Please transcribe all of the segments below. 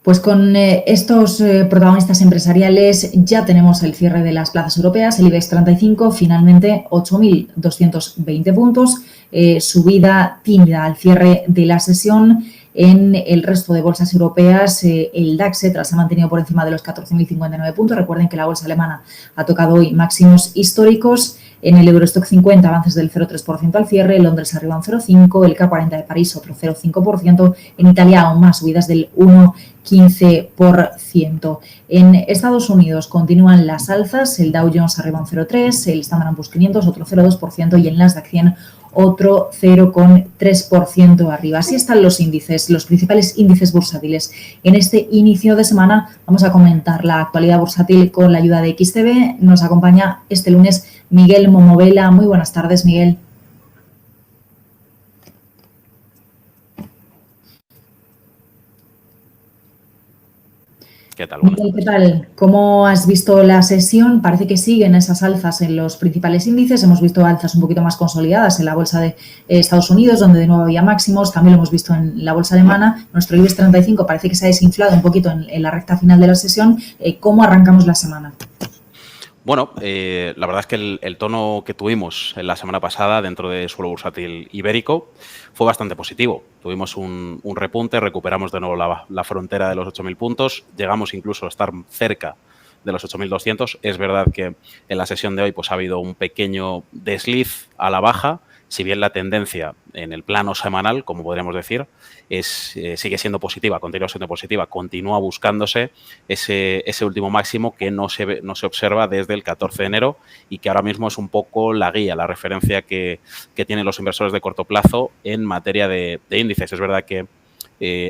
Pues con estos protagonistas empresariales ya tenemos el cierre de las plazas europeas. El IBEX 35 finalmente 8.220 puntos, subida tímida al cierre de la sesión. En el resto de bolsas europeas, el DAX se ha mantenido por encima de los 14.059 puntos. Recuerden que la bolsa alemana ha tocado hoy máximos históricos. En el Eurostock 50 avances del 0,3% al cierre, Londres arriba un 0,5%, el K40 de París otro 0,5%, en Italia aún más subidas del 1,15%. En Estados Unidos continúan las alzas, el Dow Jones arriba un 0,3%, el Standard & Poor's 500 otro 0,2% y el Nasdaq 100 otro 0,3% arriba. Así están los índices, los principales índices bursátiles. En este inicio de semana vamos a comentar la actualidad bursátil con la ayuda de XTB. Nos acompaña este lunes Miguel Momovela. Muy buenas tardes, Miguel. ¿Qué tal? Miguel, ¿qué tal? ¿Cómo has visto la sesión? Parece que siguen esas alzas en los principales índices. Hemos visto alzas un poquito más consolidadas en la bolsa de Estados Unidos, donde de nuevo había máximos. También lo hemos visto en la bolsa alemana. Nuestro IBEX 35 parece que se ha desinflado un poquito en la recta final de la sesión. ¿Cómo arrancamos la semana? Bueno, la verdad es que el tono que tuvimos en la semana pasada dentro de suelo bursátil ibérico fue bastante positivo. Tuvimos un repunte, recuperamos de nuevo la frontera de los 8.000 puntos, llegamos incluso a estar cerca de los 8.200. Es verdad que en la sesión de hoy pues, ha habido un pequeño desliz a la baja, si bien la tendencia en el plano semanal, como podríamos decir, sigue siendo positiva, continúa siendo positiva, continúa buscándose ese último máximo que no se observa desde el 14 de enero y que ahora mismo es un poco la guía, la referencia que tienen los inversores de corto plazo en materia de índices. Es verdad que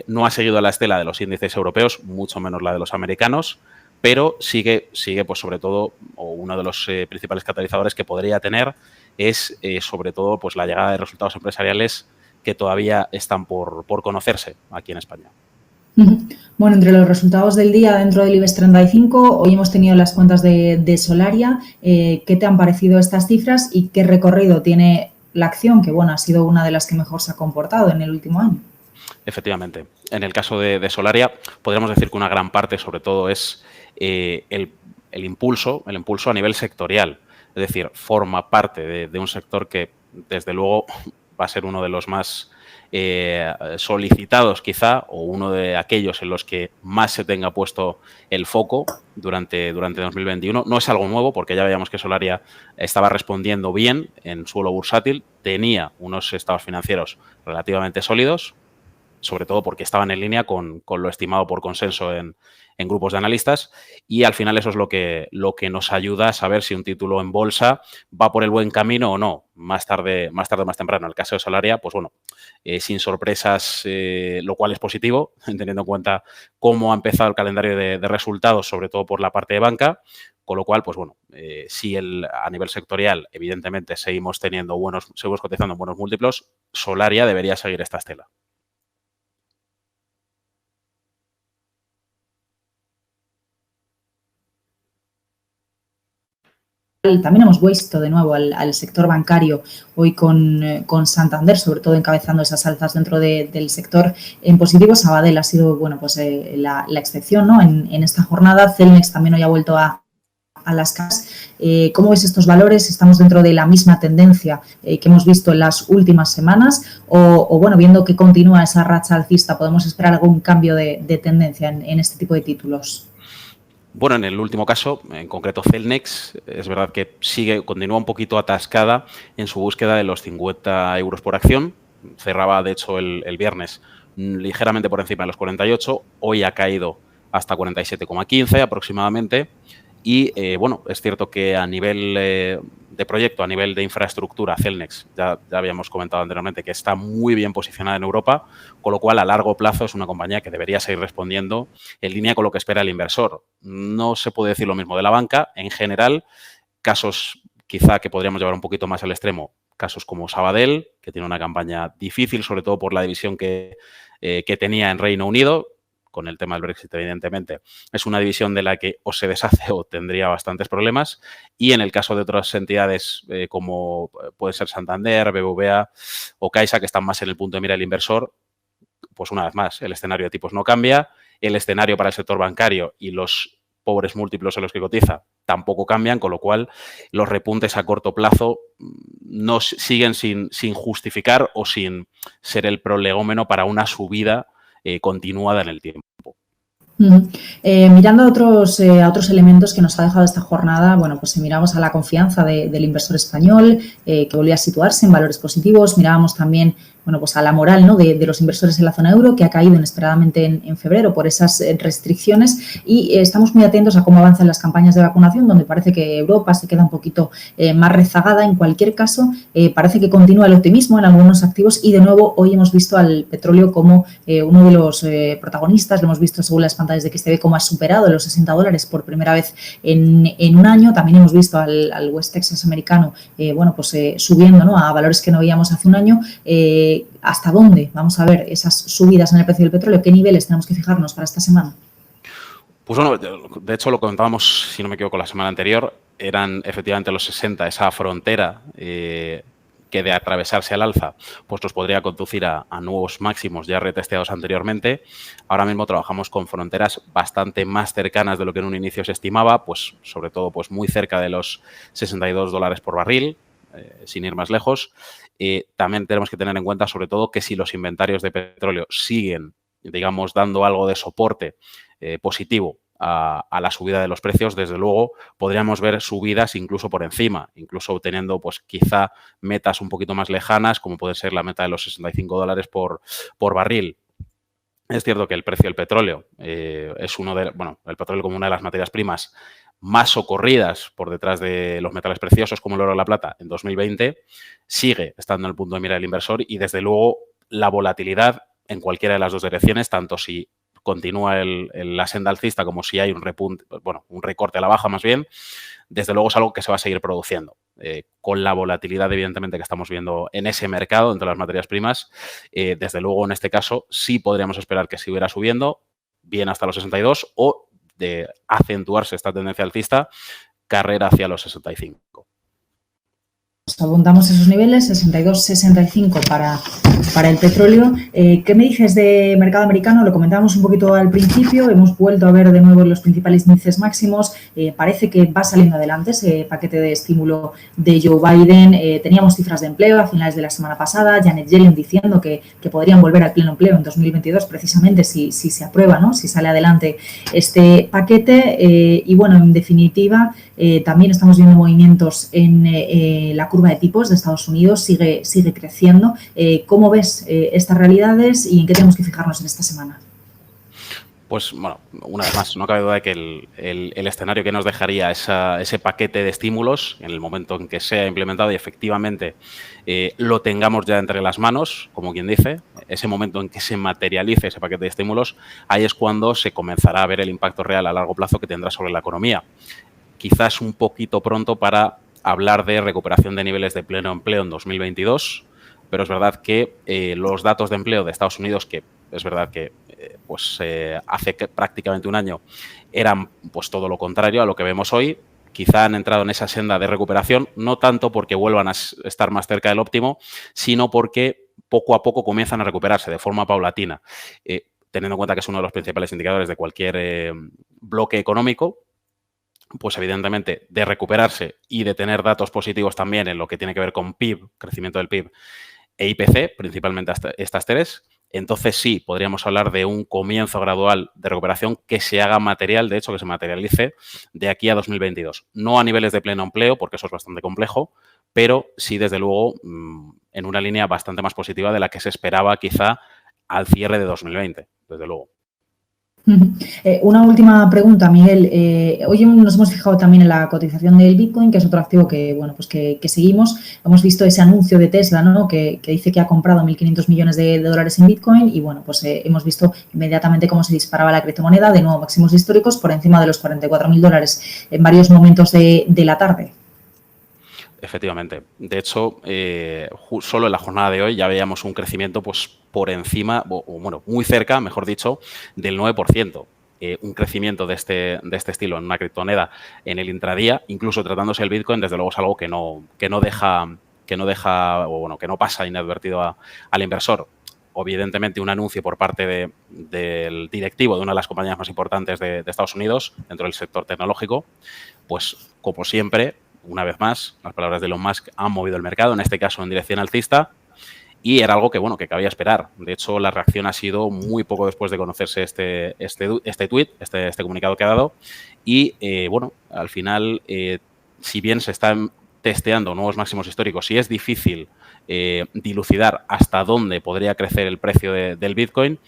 no ha seguido la estela de los índices europeos, mucho menos la de los americanos, pero sigue pues sobre todo, o uno de los principales catalizadores que podría tener es sobre todo pues la llegada de resultados empresariales que todavía están por conocerse aquí en España. Bueno, entre los resultados del día dentro del IBEX 35, hoy hemos tenido las cuentas de Solaria. ¿Qué te han parecido estas cifras y qué recorrido tiene la acción, que bueno, ha sido una de las que mejor se ha comportado en el último año? Efectivamente. En el caso de Solaria, podríamos decir que una gran parte, sobre todo, es el impulso a nivel sectorial. Es decir, forma parte de un sector que, desde luego, va a ser uno de los más solicitados quizá, o uno de aquellos en los que más se tenga puesto el foco durante 2021. No es algo nuevo, porque ya veíamos que Solaria estaba respondiendo bien en suelo bursátil, tenía unos estados financieros relativamente sólidos, sobre todo porque estaban en línea con lo estimado por consenso en grupos de analistas, y al final eso es lo que nos ayuda a saber si un título en bolsa va por el buen camino o no, más tarde o más temprano. En el caso de Solaria, pues bueno, sin sorpresas, lo cual es positivo, teniendo en cuenta cómo ha empezado el calendario de resultados, sobre todo por la parte de banca, con lo cual, pues bueno, si a nivel sectorial, evidentemente, seguimos cotizando en buenos múltiplos, Solaria debería seguir esta estela. También hemos visto de nuevo al sector bancario hoy con Santander, sobre todo encabezando esas alzas dentro del sector en positivo. Sabadell ha sido bueno, pues, la excepción, ¿no? en esta jornada. Celnex también hoy ha vuelto a las casas. ¿Cómo ves estos valores? ¿Estamos dentro de la misma tendencia que hemos visto en las últimas semanas? O bueno, viendo que continúa esa racha alcista, ¿podemos esperar algún cambio de tendencia en este tipo de títulos? Bueno, en el último caso, en concreto Celnex, es verdad que continúa un poquito atascada en su búsqueda de los 50 euros por acción. Cerraba, de hecho, el viernes ligeramente por encima de los 48. Hoy ha caído hasta 47,15 aproximadamente. Y bueno, es cierto que a nivel de proyecto, a nivel de infraestructura, Celnex, ya habíamos comentado anteriormente que está muy bien posicionada en Europa, con lo cual a largo plazo es una compañía que debería seguir respondiendo en línea con lo que espera el inversor. No se puede decir lo mismo de la banca. En general, casos quizá que podríamos llevar un poquito más al extremo, casos como Sabadell, que tiene una campaña difícil, sobre todo por la división que tenía en Reino Unido, con el tema del Brexit, evidentemente. Es una división de la que o se deshace o tendría bastantes problemas. Y en el caso de otras entidades como puede ser Santander, BBVA o Caixa, que están más en el punto de mira del inversor, pues una vez más, el escenario de tipos no cambia, el escenario para el sector bancario y los pobres múltiplos en los que cotiza tampoco cambian, con lo cual los repuntes a corto plazo no siguen sin justificar o sin ser el prolegómeno para una subida continuada en el tiempo. Mirando a otros elementos que nos ha dejado esta jornada, bueno, pues si miramos a la confianza del inversor español, que volvió a situarse en valores positivos, mirábamos también, bueno, pues a la moral, ¿no?, de los inversores en la zona euro, que ha caído inesperadamente en febrero por esas restricciones, y estamos muy atentos a cómo avanzan las campañas de vacunación, donde parece que Europa se queda un poquito más rezagada. En cualquier caso, parece que continúa el optimismo en algunos activos y, de nuevo, hoy hemos visto al petróleo como uno de los protagonistas. Lo hemos visto según las pantallas de XTB como ha superado los $60 por primera vez en un año. También hemos visto al West Texas americano, bueno, pues subiendo, ¿no?, a valores que no veíamos hace un año. ¿Hasta dónde vamos a ver esas subidas en el precio del petróleo? ¿Qué niveles tenemos que fijarnos para esta semana? Pues bueno, de hecho lo comentábamos, si no me equivoco, la semana anterior, eran efectivamente los 60, esa frontera que de atravesarse al alza, pues nos podría conducir a nuevos máximos ya retesteados anteriormente. Ahora mismo trabajamos con fronteras bastante más cercanas de lo que en un inicio se estimaba, pues sobre todo pues muy cerca de los $62 por barril, sin ir más lejos. También tenemos que tener en cuenta, sobre todo, que si los inventarios de petróleo siguen, digamos, dando algo de soporte positivo a la subida de los precios, desde luego podríamos ver subidas incluso por encima, incluso teniendo pues quizá metas un poquito más lejanas, como puede ser la meta de los $65 por barril. Es cierto que el precio del petróleo es el petróleo como una de las materias primas más socorridas por detrás de los metales preciosos como el oro o la plata en 2020, sigue estando en el punto de mira del inversor y, desde luego, la volatilidad en cualquiera de las dos direcciones, tanto si continúa la senda alcista como si hay un recorte a la baja más bien, desde luego es algo que se va a seguir produciendo. Con la volatilidad, evidentemente, que estamos viendo en ese mercado entre las materias primas, desde luego, en este caso, sí podríamos esperar que siguiera subiendo, bien hasta los 62, o de acentuarse esta tendencia alcista, carrera hacia los 65. Apuntamos esos niveles, 62-65 para el petróleo. ¿Qué me dices de mercado americano? Lo comentábamos un poquito al principio, hemos vuelto a ver de nuevo los principales índices máximos. Parece que va saliendo adelante ese paquete de estímulo de Joe Biden. Teníamos cifras de empleo a finales de la semana pasada, Janet Yellen diciendo que podrían volver al pleno empleo en 2022, precisamente si se aprueba, ¿no?, si sale adelante este paquete. Y bueno, en definitiva, también estamos viendo movimientos en la curva de tipos de Estados Unidos, sigue creciendo. ¿Cómo ves estas realidades y en qué tenemos que fijarnos en esta semana? Pues, bueno, una vez más, no cabe duda de que el escenario que nos dejaría ese paquete de estímulos en el momento en que sea implementado y efectivamente lo tengamos ya entre las manos, como quien dice, ese momento en que se materialice ese paquete de estímulos, ahí es cuando se comenzará a ver el impacto real a largo plazo que tendrá sobre la economía. Quizás un poquito pronto para hablar de recuperación de niveles de pleno empleo en 2022, pero es verdad que los datos de empleo de Estados Unidos, que es verdad que hace prácticamente un año eran pues todo lo contrario a lo que vemos hoy, quizá han entrado en esa senda de recuperación, no tanto porque vuelvan a estar más cerca del óptimo, sino porque poco a poco comienzan a recuperarse de forma paulatina, teniendo en cuenta que es uno de los principales indicadores de cualquier bloque económico. Pues evidentemente de recuperarse y de tener datos positivos también en lo que tiene que ver con PIB, crecimiento del PIB e IPC, principalmente estas tres, entonces sí, podríamos hablar de un comienzo gradual de recuperación que se haga material, de hecho, que se materialice de aquí a 2022. No a niveles de pleno empleo, porque eso es bastante complejo, pero sí, desde luego, en una línea bastante más positiva de la que se esperaba quizá al cierre de 2020, desde luego. Una última pregunta, Miguel. Hoy nos hemos fijado también en la cotización del Bitcoin, que es otro activo que, bueno, pues que seguimos. Hemos visto ese anuncio de Tesla, ¿no?, que dice que ha comprado 1.500 millones de dólares en Bitcoin y, bueno, pues hemos visto inmediatamente cómo se disparaba la criptomoneda, de nuevo máximos históricos por encima de los $44.000 en varios momentos de la tarde. Efectivamente. De hecho, solo en la jornada de hoy ya veíamos un crecimiento pues por encima, muy cerca, mejor dicho, del 9%. Un crecimiento de este estilo en una criptomoneda en el intradía, incluso tratándose el Bitcoin, desde luego es algo que no pasa inadvertido al inversor. evidentemente un anuncio por parte del directivo de una de las compañías más importantes de Estados Unidos dentro del sector tecnológico, pues como siempre, una vez más, las palabras de Elon Musk han movido el mercado, en este caso en dirección alcista, y era algo que, bueno, que cabía esperar. De hecho, la reacción ha sido muy poco después de conocerse este tweet, este comunicado que ha dado. Y, bueno, al final, si bien se están testeando nuevos máximos históricos y es difícil dilucidar hasta dónde podría crecer el precio del Bitcoin,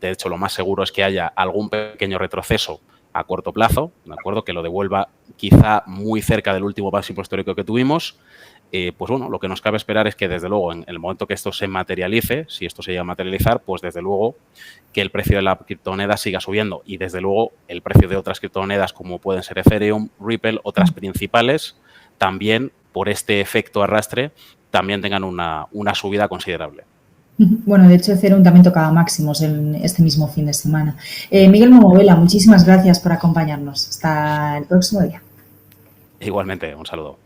de hecho, lo más seguro es que haya algún pequeño retroceso a corto plazo, ¿de acuerdo? Que lo devuelva quizá muy cerca del último máximo histórico que tuvimos. Pues bueno, lo que nos cabe esperar es que desde luego en el momento que esto se materialice, si esto se llega a materializar, pues desde luego que el precio de la criptomoneda siga subiendo y desde luego el precio de otras criptomonedas como pueden ser Ethereum, Ripple, otras principales, también por este efecto arrastre, también tengan una subida considerable. Bueno, de hecho, Ethereum también tocaba máximos en este mismo fin de semana. Miguel Momovela, muchísimas gracias por acompañarnos. Hasta el próximo día. Igualmente, un saludo.